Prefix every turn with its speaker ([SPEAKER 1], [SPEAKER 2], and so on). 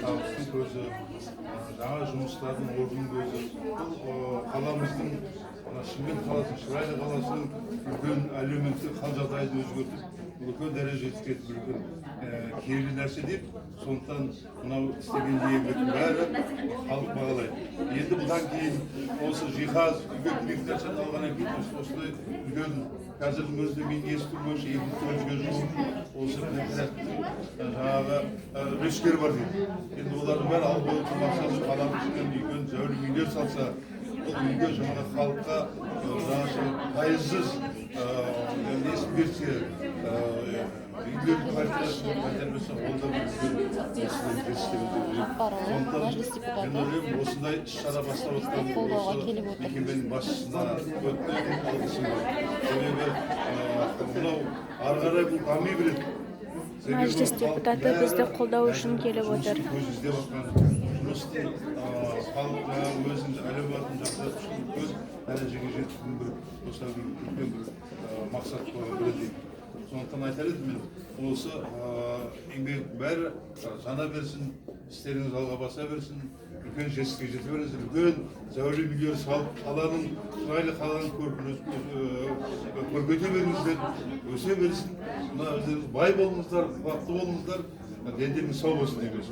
[SPEAKER 1] табыстың көзі, жаңа жұмыстардың орнының көзі. Бұл қаламыздың, Шымкент қаласының, Шырайлы қаласының үлкен әлеуметтік хал-жағдайды өзгертіп, үлкен дәрежеге жеткізіп, үлкен киелі нәрсе деп, сондықтан мынау істеген еңбектің бәрі халық бағалайды. Енді бұдан кейін осы жиһаз, үйге керек нәрсені алғаннан кейін осындай үлкен қазірдің өзінде мен естуім бойынша 200-ге жуық осы жаңағы үлескер бар дейді. Енді олардың бәрі алып отырған мақсаты қаламыздың үлкен зәулім үйлер салса, бұл үйге жаңағы халыққа пайызсыз несін берсе, үйлерді квартирасын пәтер ол да бір осындай іс-шара бастап отқан осы мекеменің басшысына өтінен алғысым бар. Себебі мынау ары қарай бұл дами береді.
[SPEAKER 2] Мәжіліс депутаты бізді қолдау үшін келіп отыр.
[SPEAKER 1] Жұмыстың халыққа өзінің әлеуметін жақсарту үшін өз дәрежеге жетудің бір үлкен бір мақсат қойған бірдей. Сондықтан айтар едім мен, осы еңбек бәрі жана берсін, істеріңіз алға баса берсін, үлкен жетістікке жете беріңіздер, үлкен зәулім үйлер салып, қаланың, Шырайлы қаланың көркейте беріңіздер, өсе берсін. Мына өздеріңіз бай болыңыздар, бақытты болыңыздар, дендеріңіз сау болсын дейміз.